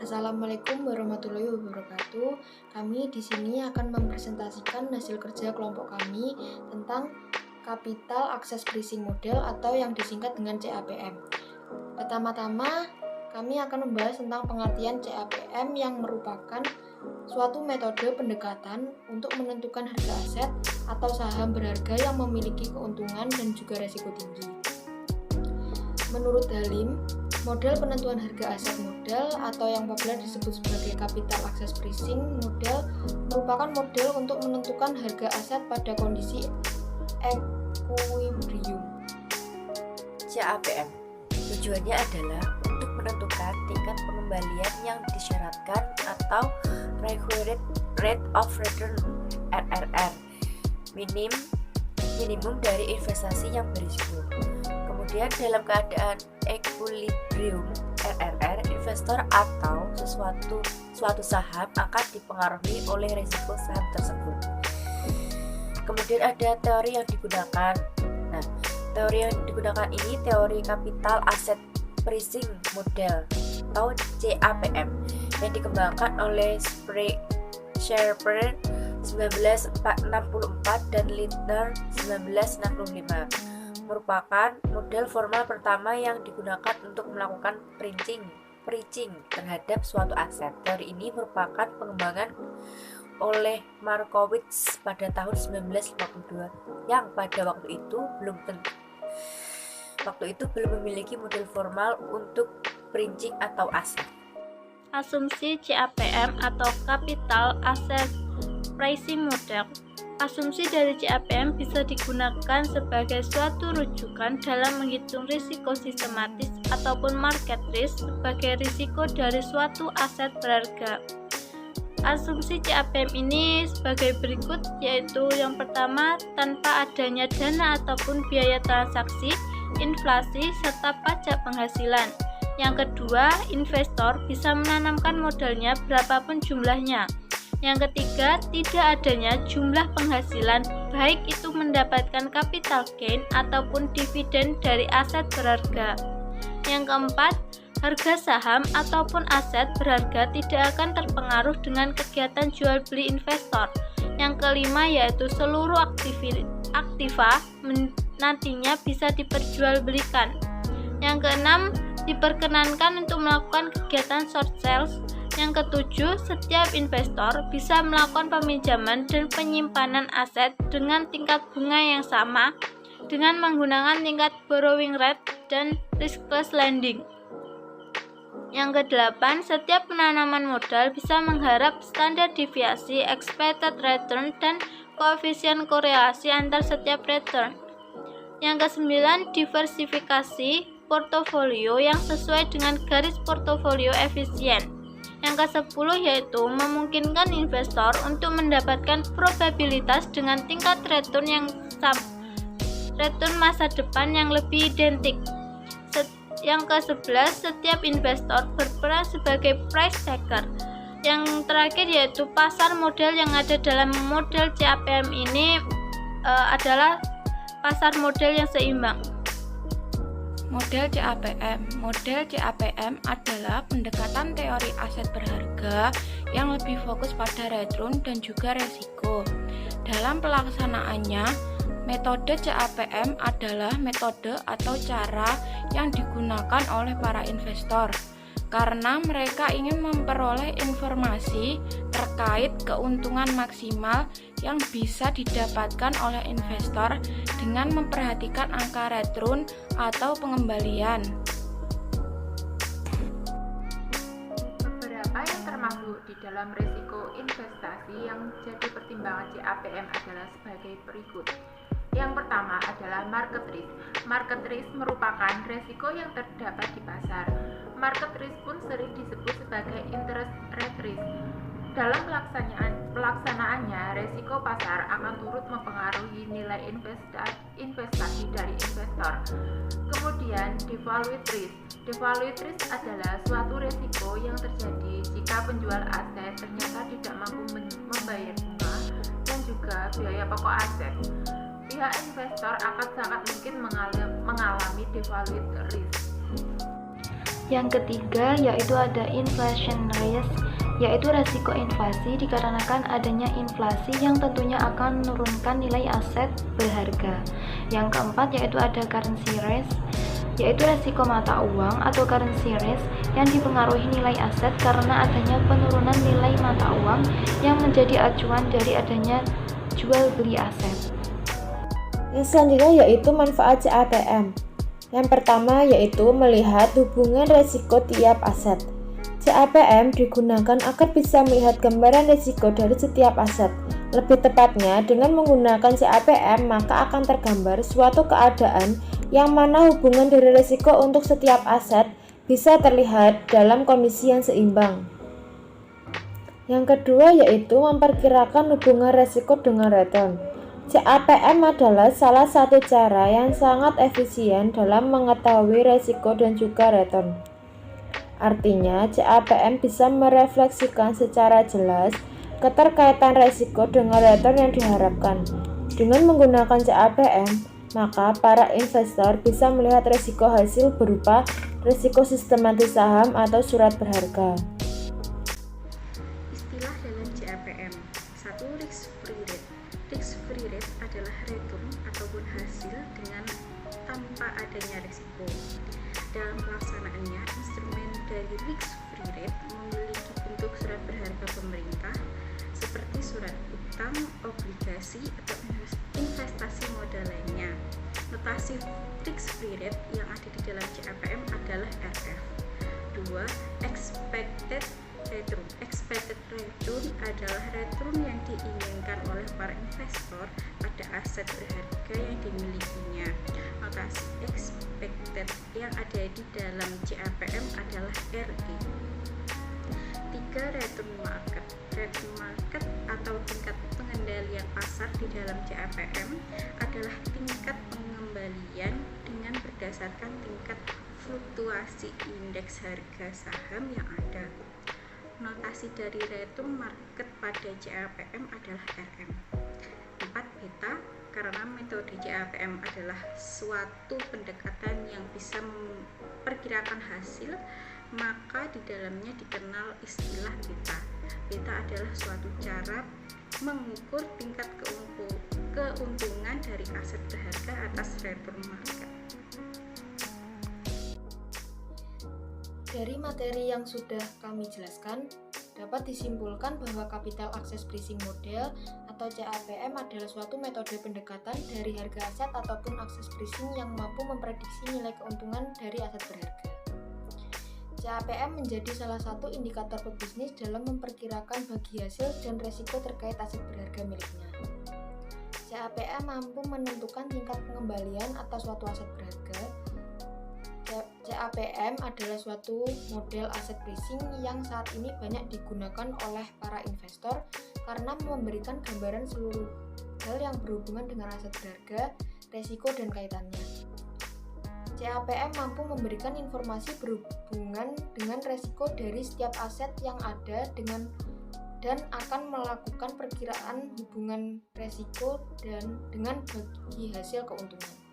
Assalamualaikum warahmatullahi wabarakatuh. Kami di sini akan mempresentasikan hasil kerja kelompok kami tentang Capital Access Pricing Model atau yang disingkat dengan CAPM. Pertama-tama, kami akan membahas tentang pengertian CAPM yang merupakan suatu metode pendekatan untuk menentukan harga aset atau saham berharga yang memiliki keuntungan dan juga risiko tinggi. Menurut Halim, model penentuan harga aset model atau yang populer disebut sebagai Capital Access Pricing Model merupakan model untuk menentukan harga aset pada kondisi equilibrium. CAPM tujuannya adalah untuk menentukan tingkat pengembalian yang disyaratkan atau Required Rate of Return (RRR) minimum dari investasi yang berisiko. Kemudian dalam keadaan equilibrium RRR, investor atau suatu saham akan dipengaruhi oleh risiko saham tersebut. Kemudian ada teori yang digunakan. Nah, teori yang digunakan ini teori Capital Asset Pricing Model atau CAPM yang dikembangkan oleh Sharper 1964 dan Lindner 1965. Merupakan model formal pertama yang digunakan untuk melakukan pricing terhadap suatu aset. Teori ini merupakan pengembangan oleh Markowitz pada tahun 1952 yang pada waktu itu belum memiliki model formal untuk pricing atau aset. Asumsi CAPM atau Capital Asset Pricing Model. Asumsi dari CAPM bisa digunakan sebagai suatu rujukan dalam menghitung risiko sistematis ataupun market risk sebagai risiko dari suatu aset berharga. Asumsi CAPM ini sebagai berikut, yaitu yang pertama, tanpa adanya dana ataupun biaya transaksi, inflasi, serta pajak penghasilan. Yang kedua, investor bisa menanamkan modalnya berapapun jumlahnya. Yang ketiga, tidak adanya jumlah penghasilan, baik itu mendapatkan capital gain ataupun dividen dari aset berharga. Yang keempat, harga saham ataupun aset berharga tidak akan terpengaruh dengan kegiatan jual beli investor. Yang kelima, yaitu seluruh aktiva nantinya bisa diperjualbelikan. Yang keenam, diperkenankan untuk melakukan kegiatan short sales. Yang ketujuh, setiap investor bisa melakukan peminjaman dan penyimpanan aset dengan tingkat bunga yang sama dengan menggunakan tingkat borrowing rate dan riskless lending. Yang kedelapan, setiap penanaman modal bisa mengharap standar deviasi, expected return, dan koefisien korelasi antar setiap return. Yang kesembilan, diversifikasi portofolio yang sesuai dengan garis portofolio efisien. Yang ke-10 yaitu memungkinkan investor untuk mendapatkan probabilitas dengan tingkat return masa depan yang lebih identik. Yang ke-11, setiap investor berperan sebagai price taker. Yang terakhir yaitu pasar modal yang ada dalam model CAPM ini adalah pasar modal yang seimbang. Model CAPM adalah pendekatan teori aset berharga yang lebih fokus pada return dan juga resiko. Dalam pelaksanaannya, metode CAPM adalah metode atau cara yang digunakan oleh para investor karena mereka ingin memperoleh informasi terkait keuntungan maksimal yang bisa didapatkan oleh investor dengan memperhatikan angka return atau pengembalian. Beberapa yang termasuk di dalam risiko investasi yang jadi pertimbangan CAPM adalah sebagai berikut. Yang pertama adalah market risk. Market risk merupakan risiko yang terdapat di pasar. Market risk pun sering disebut sebagai interest rate risk. Dalam pelaksanaannya, risiko pasar akan turut mempengaruhi nilai investasi dari investor. Kemudian, devalued risk. Devalued risk adalah suatu risiko yang terjadi jika penjual aset ternyata tidak mampu membayar bunga dan juga biaya pokok aset. Pihak investor akan sangat mungkin mengalami devalued risk. Yang ketiga yaitu ada inflation risk, yaitu resiko inflasi dikarenakan adanya inflasi yang tentunya akan menurunkan nilai aset berharga. Yang keempat yaitu ada currency risk, yaitu resiko mata uang atau currency risk yang dipengaruhi nilai aset karena adanya penurunan nilai mata uang yang menjadi acuan dari adanya jual beli aset. Yang selanjutnya yaitu manfaat CAPM. Yang pertama yaitu melihat hubungan resiko tiap aset. CAPM digunakan agar bisa melihat gambaran resiko dari setiap aset. Lebih tepatnya, dengan menggunakan CAPM maka akan tergambar suatu keadaan yang mana hubungan dari resiko untuk setiap aset bisa terlihat dalam kondisi yang seimbang. Yang kedua yaitu memperkirakan hubungan resiko dengan return. CAPM adalah salah satu cara yang sangat efisien dalam mengetahui resiko dan juga return. Artinya, CAPM bisa merefleksikan secara jelas keterkaitan resiko dengan return yang diharapkan. Dengan menggunakan CAPM, maka para investor bisa melihat resiko hasil berupa resiko sistematis saham atau surat berharga. Istilah dalam CAPM. 1. Risk free rate. Risk free rate adalah return ataupun hasil dengan tanpa adanya risiko. Dalam pelaksanaannya, instrumen dari risk free rate memiliki bentuk surat berharga pemerintah seperti surat utang, obligasi, atau investasi modal lainnya. Notasi risk free rate yang ada di dalam CAPM adalah RF. 2. Expected return. Expected return adalah return yang diinginkan oleh para investor pada aset berharga yang dimilikinya. Notasi expected yang ada di dalam CAPM adalah RE. 3. Return market. Return market atau tingkat pengendalian pasar di dalam CAPM adalah tingkat pengembalian dengan berdasarkan tingkat fluktuasi indeks harga saham yang ada. Notasi dari return market pada CAPM adalah RM. 4. Beta. Karena metode CAPM adalah suatu pendekatan yang bisa memperkirakan hasil, maka di dalamnya dikenal istilah beta. Beta adalah suatu cara mengukur tingkat keuntungan dari aset berharga atas return market. Dari materi yang sudah kami jelaskan, dapat disimpulkan bahwa Capital Access Pricing Model atau CAPM adalah suatu metode pendekatan dari harga aset ataupun akses pricing yang mampu memprediksi nilai keuntungan dari aset berharga. CAPM menjadi salah satu indikator pebisnis dalam memperkirakan bagi hasil dan resiko terkait aset berharga miliknya. CAPM mampu menentukan tingkat pengembalian atas suatu aset berharga. CAPM adalah suatu model aset pricing yang saat ini banyak digunakan oleh para investor karena memberikan gambaran seluruh hal yang berhubungan dengan aset berharga, resiko, dan kaitannya. CAPM mampu memberikan informasi berhubungan dengan resiko dari setiap aset yang ada dan akan melakukan perkiraan hubungan resiko dan dengan bagi hasil keuntungan.